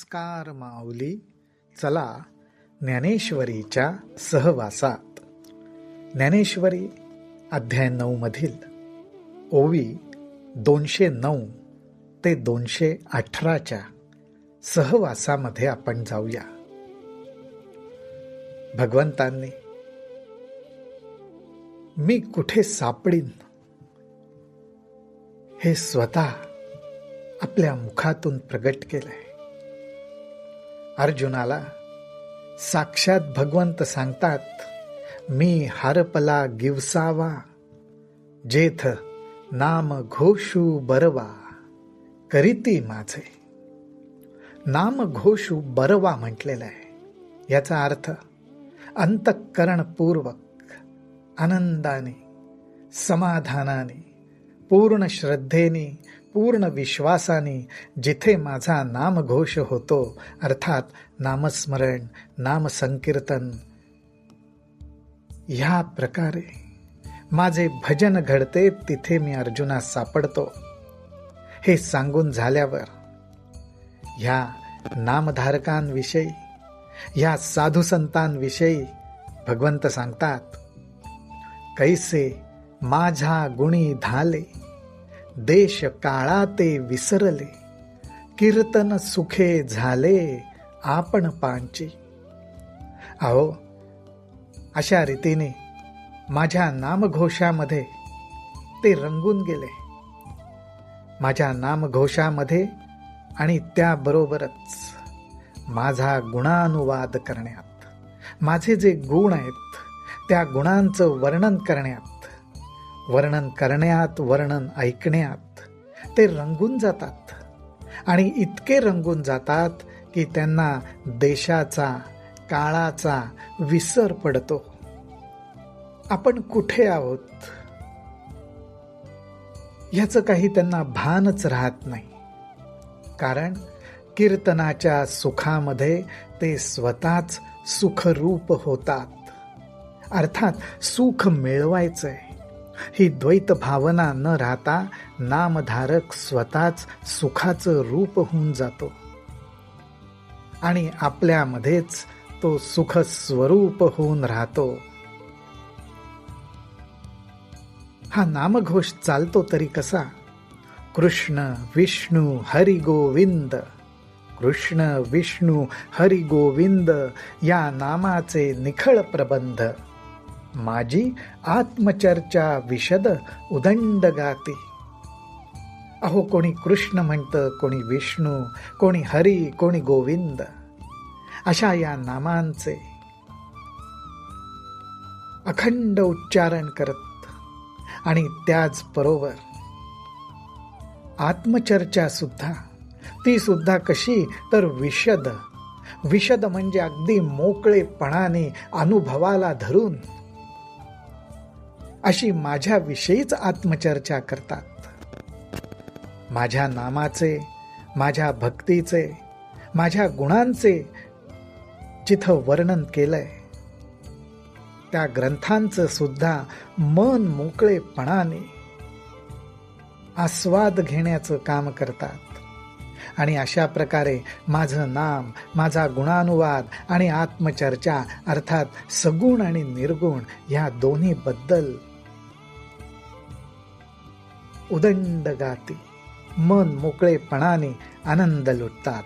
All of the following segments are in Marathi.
नमस्कार माऊली, चला ज्ञानेश्वरीच्या सहवासात. ज्ञानेश्वरी अध्याय 9 मधील ओवी 209 ते 218च्या सहवासामध्ये आपण जाऊया. भगवंतांनी मी कुठे सापडीन हे स्वतः आपल्या मुखातून प्रगट केलंय. अर्जुनाला साक्षात भगवंत सांगतात, मी हरपला गिवसावा जेथ नाम घोषू बरवा करीती माझे. नाम घोषू बरवा म्हटलेलं आहे. याचा अर्थ अंतःकरणपूर्वक आनंदाने, समाधानाने, पूर्ण श्रद्धेने, पूर्ण विश्वासाने जिथे माझा नामघोष होतो, अर्थात नामस्मरण, नामसंकीर्तन, ह्या प्रकारे माझे भजन घडते, तिथे मी अर्जुनास सापडतो. हे सांगून झाल्यावर ह्या नामधारकांविषयी, ह्या साधुसंतांविषयी भगवंत सांगतात, कैसे माझा गुणी धाले देश काळा ते विसरले कीर्तन सुखे झाले आपण पांची. अहो, अशा रीतीने माझ्या नामघोषामध्ये ते रंगून गेले. माझ्या नामघोषामध्ये आणि त्याबरोबरच माझा गुणानुवाद करण्यात, माझे जे गुण आहेत त्या गुणांचं वर्णन करण्यात, वर्णन ऐकण्यात ते रंगून जातात. आणि इतके रंगून जातात की त्यांना देशाचा, काळाचा विसर पडतो. आपण कुठे आहोत याचं काही त्यांना भानच राहत नाही. कारण कीर्तनाच्या सुखामध्ये ते स्वतःच सुखरूप होतात. अर्थात सुख मिळवायचंय ही द्वैत भावना न राहता नामधारक स्वतःच सुखाचं रूप होऊन जातो आणि आपल्यामध्येच तो सुख स्वरूप होऊन राहतो. हा नामघोष चालतो तरी कसा? कृष्ण विष्णू हरी गोविंद, कृष्ण विष्णू हरी गोविंद या नामाचे निखळ प्रबंध माझी आत्मचर्चा विशद उदंड गाती. अहो, कोणी कृष्ण म्हणतं, कोणी विष्णू, कोणी हरी, कोणी गोविंद, अशा या नामांचे अखंड उच्चारण करत आणि त्याचबरोबर आत्मचर्चा सुद्धा, ती सुद्धा कशी तर विशद. विशद म्हणजे अगदी मोकळेपणाने अनुभवाला धरून अशी माझ्याविषयीच आत्मचर्चा करतात. माझ्या नामाचे, माझ्या भक्तीचे, माझ्या गुणांचे जिथं वर्णन केलंय त्या ग्रंथांचं सुद्धा मन मोकळेपणाने आस्वाद घेण्याचं काम करतात. आणि अशा प्रकारे माझं नाम, माझा गुणानुवाद आणि आत्मचर्चा, अर्थात सगुण आणि निर्गुण या दोन्ही बद्दल उदंड गाती, मन मोकळेपणाने आनंद लुटतात.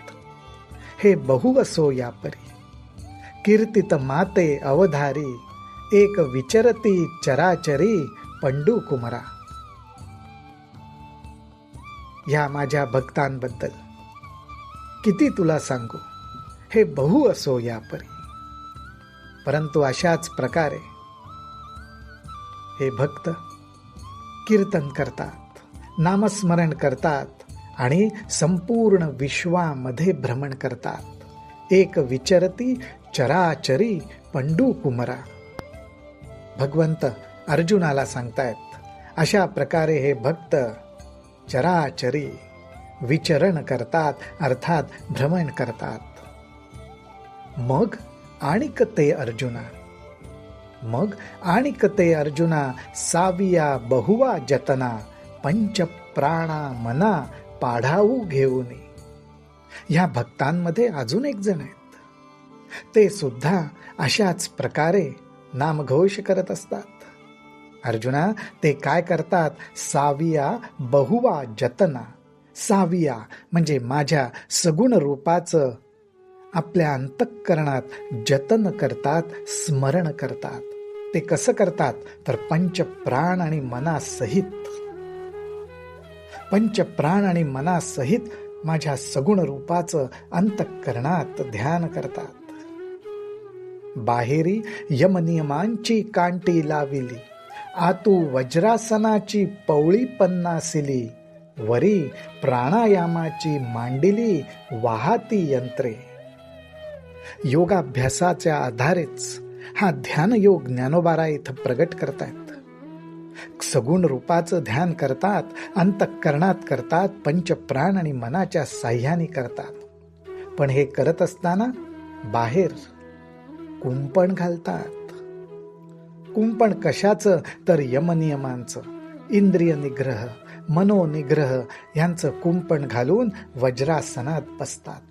हे बहु असो या परी कीर्तित माते अवधारी एक विचरती चराचरी पंडू कुमरा. या माझ्या भक्तांबद्दल किती तुला सांगू, हे बहु असो या परी. परंतु अशाच प्रकारे हे भक्त कीर्तन करतात, नामस्मरण करतात आणि संपूर्ण विश्वामध्ये भ्रमण करतात. एक विचरती चराचरी पंडू कुमरा. भगवंत अर्जुनाला सांगतायत, अशा प्रकारे हे भक्त चराचरी विचरण करतात, अर्थात भ्रमण करतात. मग आणिक ते अर्जुना साविया बहुवा जतना पंच प्राणा मना पाढाऊ घेऊन. ह्या भक्तांमध्ये अजून एक जण आहेत. ते सुद्धा अशाच प्रकारे नामघोष करत असतात. अर्जुना, ते काय करतात? साविया बहुवा जतना. साविया म्हणजे माझ्या सगुण रूपाचं आपल्या अंतःकरणात जतन करतात, स्मरण करतात. ते कसं करतात? तर पंचप्राण आणि मनासहित, पंचप्राण आणि मनासहित माझ्या सगुण रूपाचं अंतःकरणात ध्यान करतात. बाहेरी यमनियमांची कांटी लाविली, आतू वज्रासनाची पवळी पन्नासिली, वरी प्राणायामाची मांडिली वाहाती यंत्रे. योगाभ्यासाच्या आधारेच हा ध्यानयोग ज्ञानोबा इथं प्रगट करतायत. सगुण रूपाचं ध्यान करतात, अंतःकरणात करतात, पंचप्राण आणि मनाच्या साह्याने करतात. पण हे करत असताना बाहेर कुंपण घालतात. कुंपण कशाचं? तर यमनियमांचं, इंद्रिय निग्रह, मनोनिग्रह यांचं कुंपण घालून वज्रासनात बसतात.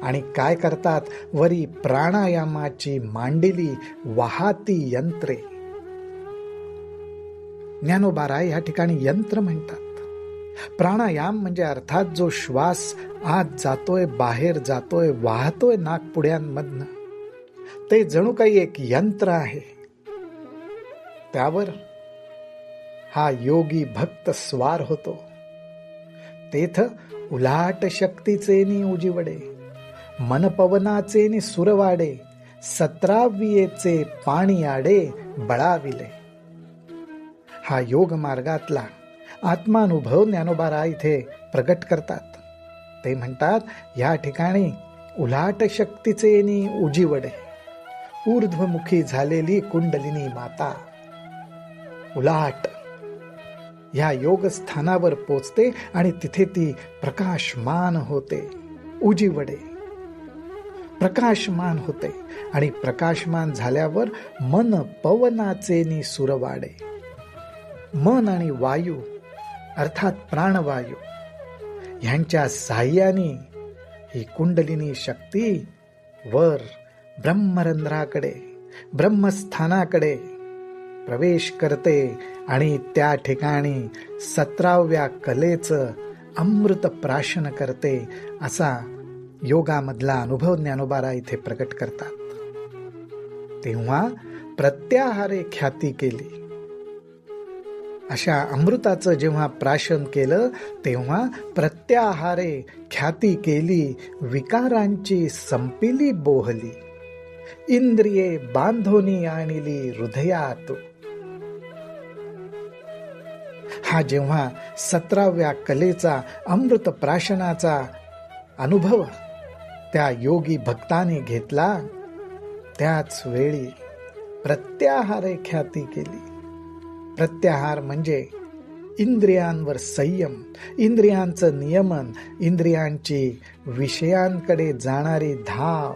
आणि काय करतात? वरी प्राणायामाची मांडिली वाहाती यंत्रे. ज्ञानोबा या ठिकाणी यंत्र म्हणतात. प्राणायाम म्हणजे अर्थात जो श्वास आत जातोय, बाहेर जातोय, वाहतोय नाकपुड्यांमधनं, ते जणू काही एक यंत्र आहे. त्यावर हा योगी भक्त स्वार होतो. तेथ उलाट शक्तीचे नि उजिवडे, मन पवनाचे नि सुरवाडे, 17 पाणी आडे बळाविले. हा योग मार्गातला आत्मानुभव ज्ञानोबा इथे प्रगट करतात. ते म्हणतात, या ठिकाणी उलाट शक्तीचे नि उजिवडे, ऊर्ध्वमुखी झालेली कुंडलिनी माता उलाट या योग स्थानावर पोचते आणि तिथे ती प्रकाशमान होते. उजिवडे प्रकाशमान होते आणि प्रकाशमान झाल्यावर मन पवनाचे नि सुरवाडे. मन आणि वायू अर्थात प्राणवायू ह्यांच्या साह्याने ही कुंडलिनी शक्ती वर ब्रह्मरंध्राकडे, ब्रह्मस्थानाकडे प्रवेश करते आणि त्या ठिकाणी 17व्या कलेचं अमृत प्राशन करते. असा योगामधला अनुभव ज्ञानोबा इथे प्रकट करतात. तेव्हा प्रत्याहारे ख्याती केली. अशा अमृताचं जेव्हा प्राशन केलं तेव्हा प्रत्याहारे ख्याती केली, विकारांची संपिली बोहली, इंद्रिये बांधोनी आणली हृदयात. हा जेव्हा 17व्या कलेचा अमृत प्राशनाचा अनुभव त्या योगी भक्ताने घेतला, त्याच वेळी प्रत्याहारे ख्याती केली. प्रत्याहार म्हणजे इंद्रियांवर संयम, इंद्रियांचं नियमन, इंद्रियांची विषयांकडे जाणारी धाव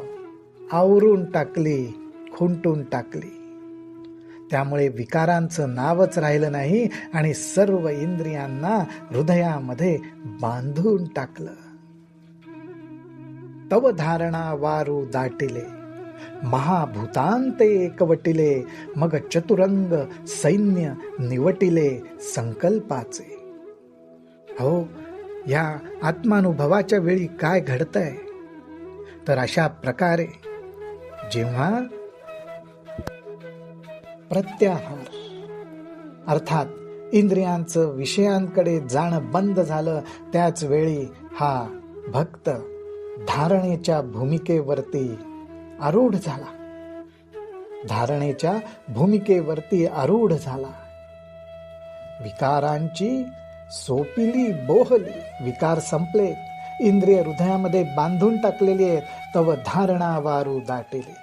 आवरून टाकली, खुंटून टाकली. त्यामुळे विकारांचं नावच राहिलं नाही आणि सर्व इंद्रियांना हृदयामध्ये बांधून टाकलं. तव धारणा वारू दाटिले, महाभूतांते एकवटिले, मग चतुरंग सैन्य निवटिले संकल्पाचे. हो, या आत्मानुभवाच्या वेळी काय घडतंय? तर अशा प्रकारे जेव्हा प्रत्याहार अर्थात इंद्रियांचं विषयांकडे जाणं बंद झालं, त्याच वेळी हा भक्त धारणेच्या भूमिकेवरती आरूढ झाला. धारणेच्या भूमिकेवरती आरूढ झाला. विकारांची सोपिली बोहली, विकार संपले, इंद्रिय हृदयामध्ये बांधून टाकलेली आहेत. तव धारणा वारू दाटिले.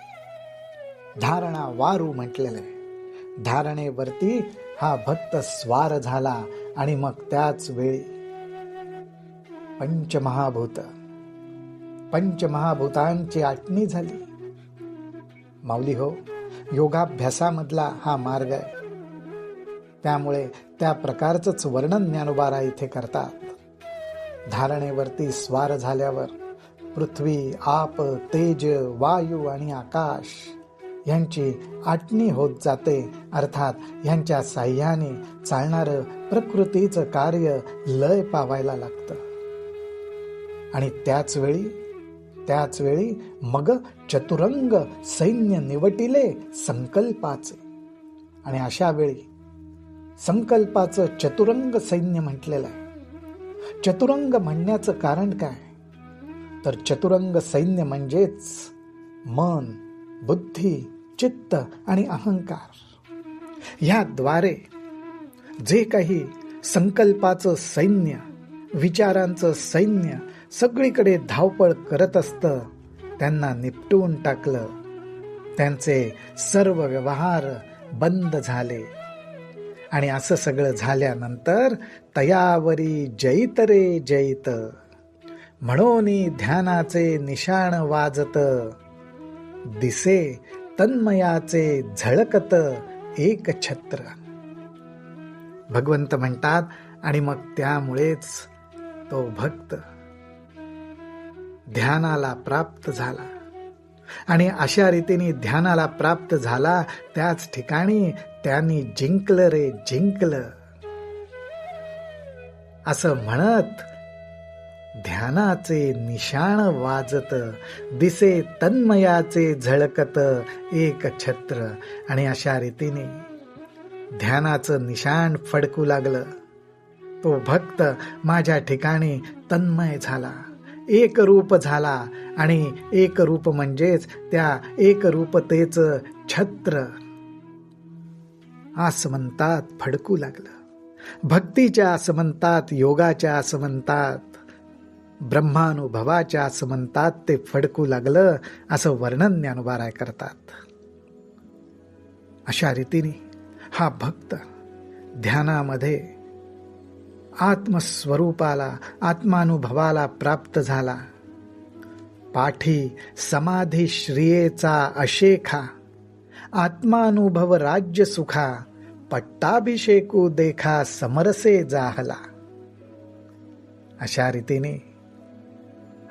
धारणा वारू म्हटलेलं आहे. धारणेवरती हा भक्त स्वार झाला आणि मग त्याच वेळी पंचमहाभूतांची आटणी झाली. माऊली हो, योगाभ्यासामधला हा मार्ग आहे. त्यामुळे त्या प्रकारचंच वर्णन ज्ञानोबा इथे करतात. धारणेवरती स्वार झाल्यावर पृथ्वी, आप, तेज, वायू आणि आकाश यांची आटणी होत जाते. अर्थात यांच्या साह्याने चालणारं प्रकृतीचं कार्य लय पावायला लागतं. आणि त्याच वेळी मग चतुरंग सैन्य निवटिले संकल्पाचे. आणि अशा वेळी संकल्पाचं चतुरंग सैन्य म्हटलेलं आहे. चतुरंग म्हणण्याचं कारण काय? तर चतुरंग सैन्य म्हणजेच मन, बुद्धी, चित्त आणि अहंकार याद्वारे जे काही संकल्पाचं सैन्य, विचारांचं सैन्य सगळीकडे धावपळ करत असतं, त्यांना निपटून टाकलं. त्यांचे सर्व व्यवहार बंद झाले. आणि असं सगळं झाल्यानंतर तयावरी जैत रे जैत, म्हणोनी ध्यानाचे निशाण वाजत, दिसे तन्मयाचे झळकत एक छत्र. भगवंत म्हणतात आणि मग त्यामुळेच तो भक्त ध्यानाला प्राप्त झाला. आणि अशा रीतीने ध्यानाला प्राप्त झाला, त्याच ठिकाणी त्यांनी जिंकलं रे जिंकलं असं म्हणत ध्यानाचे निशाण वाजत, दिसे तन्मयाचे झळकत एक छत्र. आणि अशा रीतीने ध्यानाचं निशाण फडकू लागलं. तो भक्त माझ्या ठिकाणी तन्मय झाला, एक रूप झाला. आणि एक रूप म्हणजेच त्या एकरूपतेचं छत्र आसमंतात फडकू लागलं. भक्तीच्या आसमंतात, योगाच्या आसमंतात, ब्रह्मानुभवाच्या आसमंतात ते फडकू लागलं, असं वर्णन ज्ञानोबा करतात. अशा रीतीने हा भक्त ध्यानामध्ये आत्मस्वरूपाला, आत्मानुभवाला प्राप्त झाला. पाठी समाधी श्रियेचा अशेखा, आत्मानुभव राज्य सुखा, पट्टाभिषेकू देखा समरसे जाहला. अशा रीतीने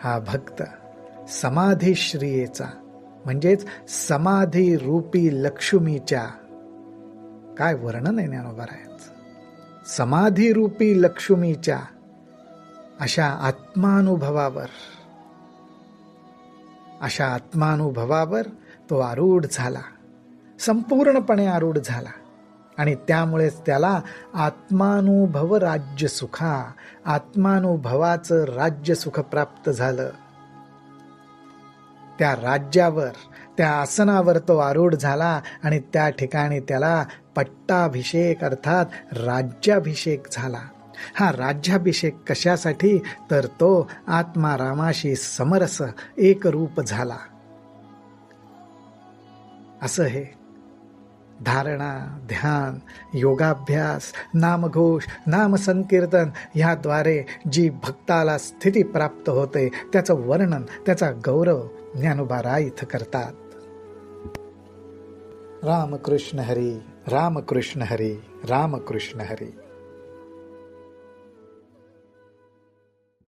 हा भक्त समाधी श्रियेचा म्हणजेच समाधी रूपी लक्ष्मीच्या, काय वर्णन आहे ज्ञानोबा रायांचं, समाधी रूपी लक्ष्मीच्या अशा आत्मानुभवावर तो आरूढ झाला, संपूर्णपणे आरूढ झाला. आणि त्यामुळेच त्याला आत्मानुभव राज्य सुखा, आत्मानुभवाचं राज्य सुख प्राप्त झालं. त्या राज्यावर, त्या आसनावर तो आरूढ झाला. आणि त्या ठिकाणी त्याला पट्टाभिषेक अर्थात राज्याभिषेक झाला. हा राज्याभिषेक कशासाठी? तर तो आत्मारामाशी समरस एक रूप झाला. असं हे धारणा, ध्यान, योगाभ्यास, नामघोष, नामसंकीर्तन ह्याद्वारे जी भक्ताला स्थिती प्राप्त होते, त्याचं वर्णन, त्याचा गौरव ज्ञानोबा राय इथं करतात. रामकृष्ण हरी, रामकृष्ण हरी, रामकृष्ण हरी.